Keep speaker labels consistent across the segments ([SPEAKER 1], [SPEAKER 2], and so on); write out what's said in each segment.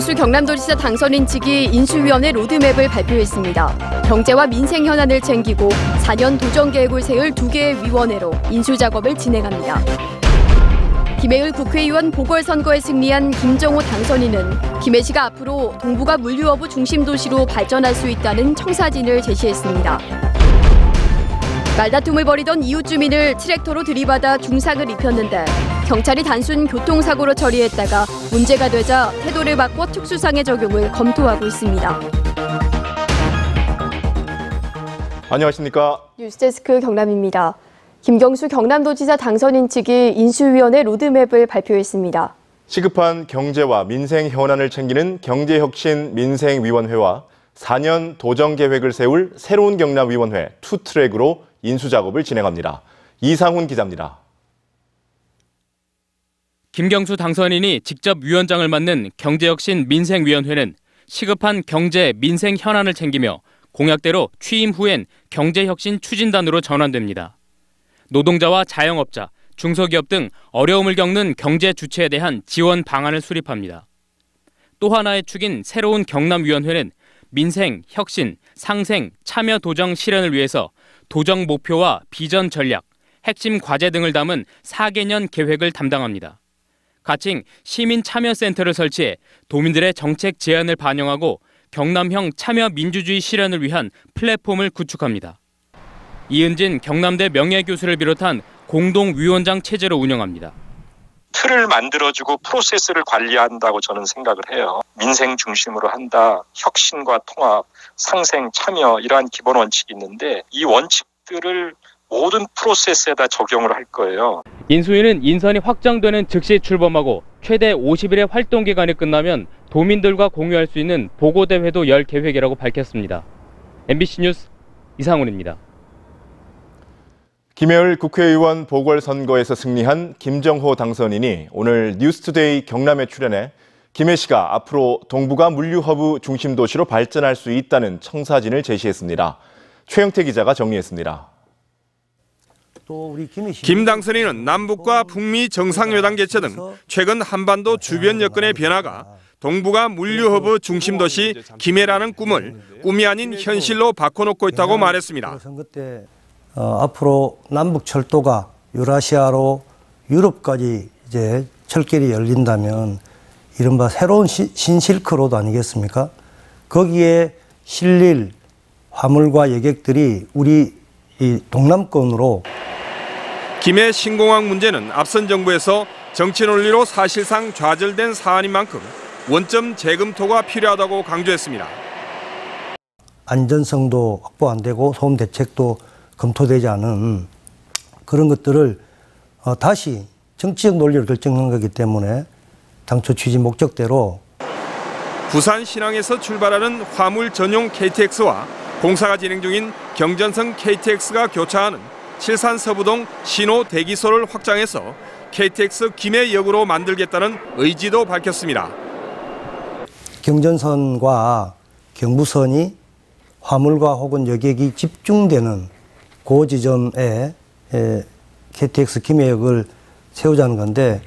[SPEAKER 1] 김경수 경남도지사 당선인 측이 인수위원회 로드맵을 발표했습니다. 경제와 민생 현안을 챙기고 4년 도정 계획을 세울 2개의 위원회로 인수 작업을 진행합니다. 김해을 국회의원 보궐선거에 승리한 김정호 당선인은 김해시가 앞으로 동부가 물류허브 중심 도시로 발전할 수 있다는 청사진을 제시했습니다. 말다툼을 벌이던 이웃 주민을 트랙터로 들이받아 중상을 입혔는데 경찰이 단순 교통사고로 처리했다가 문제가 되자 태도를 바꿔 특수상해 적용을 검토하고 있습니다.
[SPEAKER 2] 안녕하십니까?
[SPEAKER 1] 뉴스데스크 경남입니다. 김경수 경남도지사 당선인 측이 인수위원회 로드맵을 발표했습니다.
[SPEAKER 2] 시급한 경제와 민생 현안을 챙기는 경제혁신 민생위원회와 4년 도정계획을 세울 새로운 경남위원회 투트랙으로 인수작업을 진행합니다. 이상훈 기자입니다.
[SPEAKER 3] 김경수 당선인이 직접 위원장을 맡는 경제혁신 민생위원회는 시급한 경제, 민생 현안을 챙기며 공약대로 취임 후엔 경제혁신 추진단으로 전환됩니다. 노동자와 자영업자, 중소기업 등 어려움을 겪는 경제 주체에 대한 지원 방안을 수립합니다. 또 하나의 축인 새로운 경남위원회는 민생, 혁신, 상생, 참여 도정 실현을 위해서 도정 목표와 비전 전략, 핵심 과제 등을 담은 4개년 계획을 담당합니다. 가칭 시민참여센터를 설치해 도민들의 정책 제안을 반영하고 경남형 참여 민주주의 실현을 위한 플랫폼을 구축합니다. 이은진 경남대 명예교수를 비롯한 공동위원장 체제로 운영합니다.
[SPEAKER 4] 틀을 만들어주고 프로세스를 관리한다고 저는 생각을 해요. 민생 중심으로 한다, 혁신과 통합, 상생, 참여 이러한 기본 원칙이 있는데 이 원칙들을 모든 프로세스에다 적용을 할 거예요.
[SPEAKER 3] 인수위는 인선이 확정되는 즉시 출범하고 최대 50일의 활동 기간이 끝나면 도민들과 공유할 수 있는 보고대회도 열 계획이라고 밝혔습니다. MBC 뉴스 이상훈입니다.
[SPEAKER 2] 김해을 국회의원 보궐선거에서 승리한 김정호 당선인이 오늘 뉴스투데이 경남에 출연해 김해시가 앞으로 동부가 물류허브 중심 도시로 발전할 수 있다는 청사진을 제시했습니다. 최영태 기자가 정리했습니다.
[SPEAKER 5] 김 당선인은 남북과 북미 정상회담 개최 등 최근 한반도 주변 여건의 변화가 동부가 물류허브 중심 도시 김해라는 꿈이 아닌 현실로 바꿔놓고 있다고 말했습니다.
[SPEAKER 6] 앞으로 남북 철도가 유라시아로 유럽까지 이제 철길이 열린다면 이른바 새로운 신실크로드 아니겠습니까? 거기에 실릴 화물과 여객들이 우리 이 동남권으로.
[SPEAKER 5] 김해 신공항 문제는 앞선 정부에서 정치 논리로 사실상 좌절된 사안인 만큼 원점 재검토가 필요하다고 강조했습니다.
[SPEAKER 6] 안전성도 확보 안 되고 소음 대책도 검토되지 않은 그런 것들을 다시 정치적 논리를 결정한 거기 때문에 당초 취지 목적대로.
[SPEAKER 5] 부산 신항에서 출발하는 화물 전용 KTX와 공사가 진행 중인 경전선 KTX가 교차하는 칠산 서부동 신호 대기소를 확장해서 KTX 김해역으로 만들겠다는 의지도 밝혔습니다.
[SPEAKER 6] 경전선과 경부선이 화물과 혹은 여객이 집중되는 그 지점에 KTX 김해역을 세우자는 건데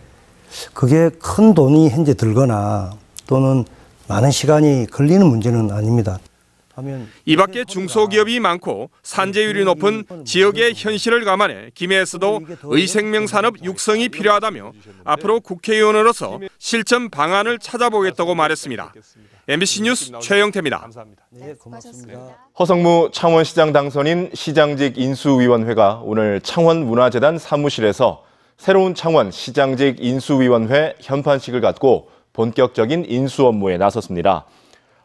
[SPEAKER 6] 그게 큰 돈이 현재 들거나 또는 많은 시간이 걸리는 문제는 아닙니다.
[SPEAKER 5] 이 밖에 중소기업이 많고 산재율이 높은 지역의 현실을 감안해 김해에서도 의생명산업 육성이 필요하다며 앞으로 국회의원으로서 실천 방안을 찾아보겠다고 말했습니다. MBC 뉴스 최영태입니다.
[SPEAKER 6] 네, 고맙습니다.
[SPEAKER 2] 허성무 창원시장 당선인 시장직 인수위원회가 오늘 창원문화재단 사무실에서 새로운 창원 시장직 인수위원회 현판식을 갖고 본격적인 인수 업무에 나섰습니다.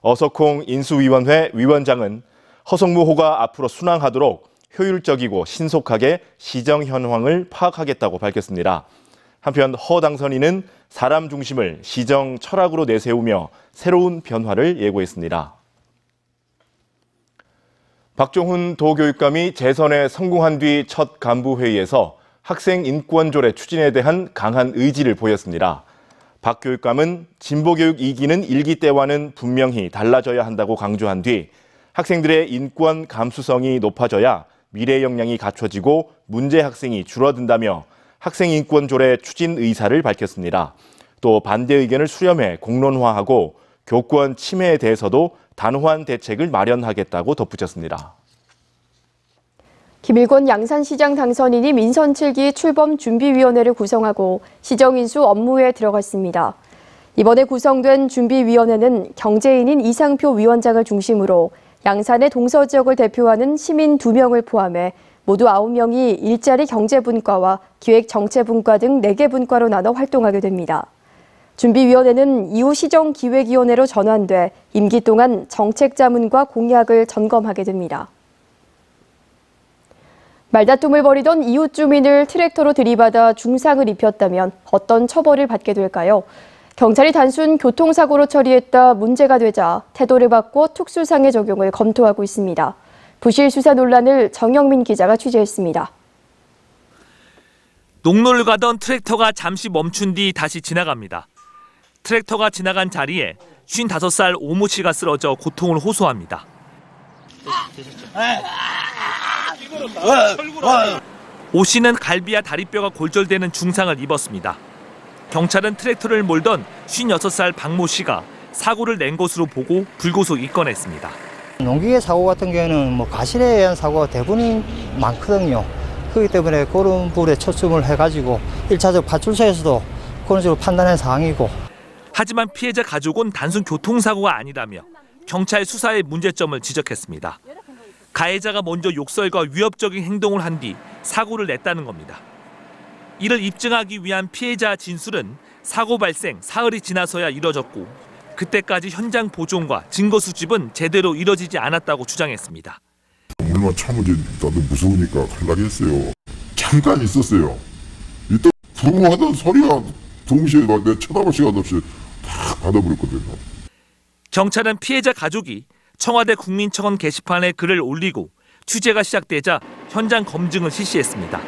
[SPEAKER 2] 어석홍 인수위원회 위원장은 허성무 호가 앞으로 순항하도록 효율적이고 신속하게 시정 현황을 파악하겠다고 밝혔습니다. 한편 허 당선인은 사람 중심을 시정 철학으로 내세우며 새로운 변화를 예고했습니다. 박종훈 도교육감이 재선에 성공한 뒤 첫 간부회의에서 학생 인권 조례 추진에 대한 강한 의지를 보였습니다. 박 교육감은 진보교육 2기는 1기 때와는 분명히 달라져야 한다고 강조한 뒤 학생들의 인권 감수성이 높아져야 미래 역량이 갖춰지고 문제 학생이 줄어든다며 학생 인권 조례 추진 의사를 밝혔습니다. 또 반대 의견을 수렴해 공론화하고 교권 침해에 대해서도 단호한 대책을 마련하겠다고 덧붙였습니다.
[SPEAKER 1] 김일권 양산시장 당선인이 민선 7기 출범준비위원회를 구성하고 시정인수 업무에 들어갔습니다. 이번에 구성된 준비위원회는 경제인인 이상표 위원장을 중심으로 양산의 동서 지역을 대표하는 시민 2명을 포함해 모두 9명이 일자리 경제분과와 기획정체분과 등 4개 분과로 나눠 활동하게 됩니다. 준비위원회는 이후 시정기획위원회로 전환돼 임기 동안 정책자문과 공약을 점검하게 됩니다. 말다툼을 벌이던 이웃 주민을 트랙터로 들이받아 중상을 입혔다면 어떤 처벌을 받게 될까요? 경찰이 단순 교통사고로 처리했다 문제가 되자 태도를 바꿔 특수상해 적용을 검토하고 있습니다. 부실 수사 논란을 정영민 기자가 취재했습니다.
[SPEAKER 7] 농로를 가던 트랙터가 잠시 멈춘 뒤 다시 지나갑니다. 트랙터가 지나간 자리에 55살 오모 씨가 쓰러져 고통을 호소합니다. 오 씨는 갈비와 다리뼈가 골절되는 중상을 입었습니다. 경찰은 트랙터를 몰던 56살 박모 씨가 사고를 낸 것으로 보고 불구속 입건했습니다.
[SPEAKER 8] 농기계 사고 같은 경우에는 과실에 의한 사고가 대부분 많거든요. 그렇기 때문에 그런 부분에 초점을 해가지고 1차적 파출소에서도 그런 식으로 판단한 사항이고.
[SPEAKER 7] 하지만 피해자 가족은 단순 교통사고가 아니라며 경찰 수사의 문제점을 지적했습니다. 가해자가 먼저 욕설과 위협적인 행동을 한 뒤 사고를 냈다는 겁니다. 이를 입증하기 위한 피해자 진술은 사고 발생 사흘이 지나서야 이뤄졌고 그때까지 현장 보존과 증거 수집은 제대로 이뤄지지 않았다고 주장했습니다.
[SPEAKER 9] 얼마나 참으지 나도 무서우니까 갈라겠어요. 잠깐 있었어요. 이때 부모하던 소리가 동시에 막 내 쳐다볼 시간 없이 다 받아버렸거든요.
[SPEAKER 7] 경찰은 피해자 가족이 청와대 국민청원 게시판에 글을 올리고 취재가 시작되자 현장 검증을 실시했습니다.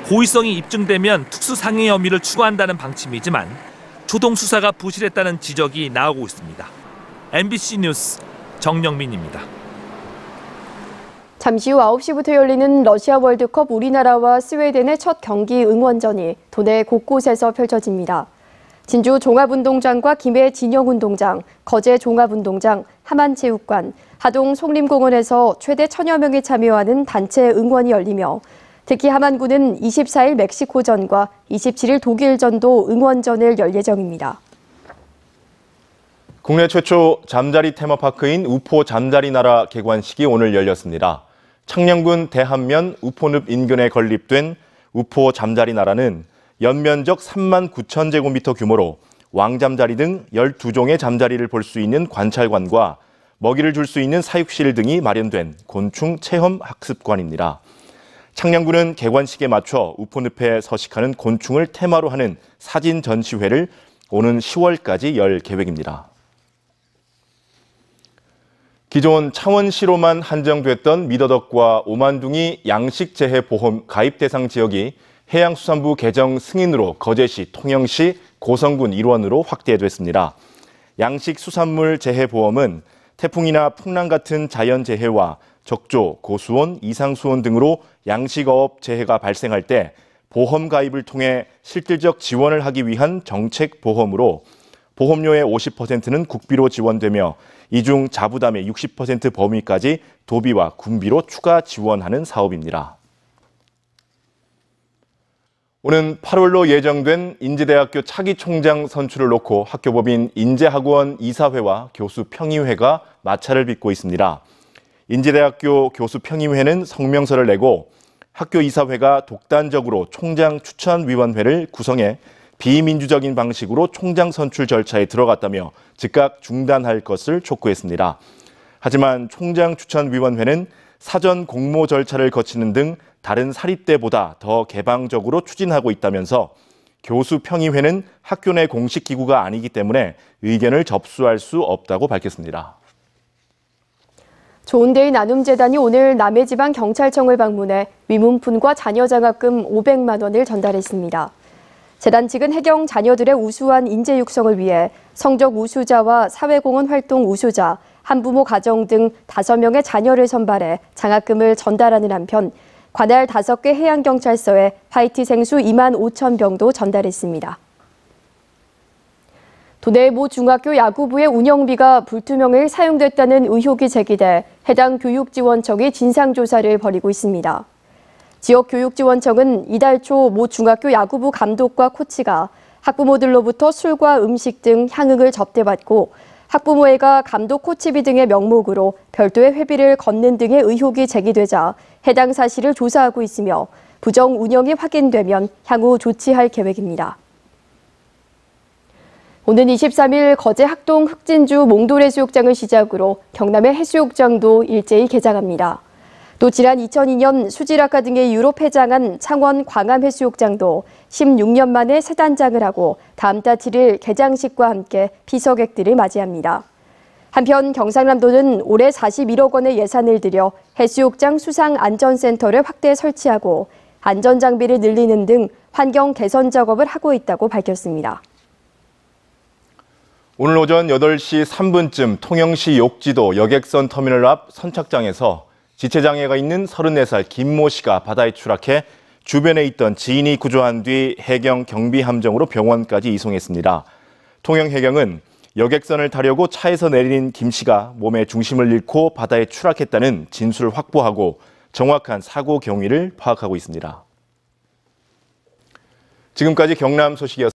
[SPEAKER 7] 고의성이 입증되면 특수상해 혐의를 추가한다는 방침이지만 초동 수사가 부실했다는 지적이 나오고 있습니다. MBC 뉴스 정영민입니다.
[SPEAKER 1] 잠시 후 9시부터 열리는 러시아 월드컵 우리나라와 스웨덴의 첫 경기 응원전이 도내 곳곳에서 펼쳐집니다. 진주 종합운동장과 김해 진영운동장, 거제 종합운동장, 함안체육관, 하동 송림공원에서 최대 1000여 명이 참여하는 단체 응원이 열리며 특히 함안군은 24일 멕시코전과 27일 독일전도 응원전을 열 예정입니다.
[SPEAKER 2] 국내 최초 잠자리 테마파크인 우포 잠자리 나라 개관식이 오늘 열렸습니다. 창녕군 대한면 우포늪 인근에 건립된 우포 잠자리 나라는 연면적 39,000제곱미터 규모로 왕잠자리 등 12종의 잠자리를 볼 수 있는 관찰관과 먹이를 줄 수 있는 사육실 등이 마련된 곤충 체험 학습관입니다. 창녕군은 개관식에 맞춰 우포늪에 서식하는 곤충을 테마로 하는 사진 전시회를 오는 10월까지 열 계획입니다. 기존 창원시로만 한정됐던 미더덕과 오만둥이 양식재해보험 가입 대상 지역이 해양수산부 개정 승인으로 거제시, 통영시, 고성군 일원으로 확대됐습니다. 양식수산물 재해보험은 태풍이나 풍랑 같은 자연재해와 적조, 고수온, 이상수온 등으로 양식어업 재해가 발생할 때 보험 가입을 통해 실질적 지원을 하기 위한 정책보험으로 보험료의 50%는 국비로 지원되며 이 중 자부담의 60% 범위까지 도비와 군비로 추가 지원하는 사업입니다. 오는 8월로 예정된 인제대학교 차기 총장 선출을 놓고 학교법인 인제학원 이사회와 교수평의회가 마찰을 빚고 있습니다. 인제대학교 교수평의회는 성명서를 내고 학교 이사회가 독단적으로 총장 추천위원회를 구성해 비민주적인 방식으로 총장 선출 절차에 들어갔다며 즉각 중단할 것을 촉구했습니다. 하지만 총장 추천위원회는 사전 공모 절차를 거치는 등 다른 사립대보다 더 개방적으로 추진하고 있다면서 교수평의회는 학교 내 공식 기구가 아니기 때문에 의견을 접수할 수 없다고 밝혔습니다.
[SPEAKER 1] 좋은데이 나눔재단이 오늘 남해지방경찰청을 방문해 위문품과 자녀장학금 500만 원을 전달했습니다. 재단 측은 해경 자녀들의 우수한 인재 육성을 위해 성적 우수자와 사회공헌 활동 우수자, 한부모 가정 등 5명의 자녀를 선발해 장학금을 전달하는 한편 관할 5개 해양경찰서에 화이트 생수 2만 5천 병도 전달했습니다. 도내 모 중학교 야구부의 운영비가 불투명하게 사용됐다는 의혹이 제기돼 해당 교육지원청이 진상조사를 벌이고 있습니다. 지역교육지원청은 이달 초 모 중학교 야구부 감독과 코치가 학부모들로부터 술과 음식 등 향응을 접대받고 학부모회가 감독 코치비 등의 명목으로 별도의 회비를 걷는 등의 의혹이 제기되자 해당 사실을 조사하고 있으며 부정 운영이 확인되면 향후 조치할 계획입니다. 오는 23일 거제 학동 흑진주 몽돌해수욕장을 시작으로 경남의 해수욕장도 일제히 개장합니다. 또 지난 2002년 수질학과 등의 이유로 폐장한 창원 광암해수욕장도 16년 만에 새 단장을 하고 다음 달 7일 개장식과 함께 피서객들을 맞이합니다. 한편 경상남도는 올해 41억 원의 예산을 들여 해수욕장 수상안전센터를 확대 설치하고 안전장비를 늘리는 등 환경 개선 작업을 하고 있다고 밝혔습니다.
[SPEAKER 2] 오늘 오전 8시 3분쯤 통영시 욕지도 여객선 터미널 앞 선착장에서 지체장애가 있는 34살 김모 씨가 바다에 추락해 주변에 있던 지인이 구조한 뒤 해경 경비함정으로 병원까지 이송했습니다. 통영해경은 여객선을 타려고 차에서 내린 김 씨가 몸의 중심을 잃고 바다에 추락했다는 진술을 확보하고 정확한 사고 경위를 파악하고 있습니다. 지금까지 경남 소식이었습니다.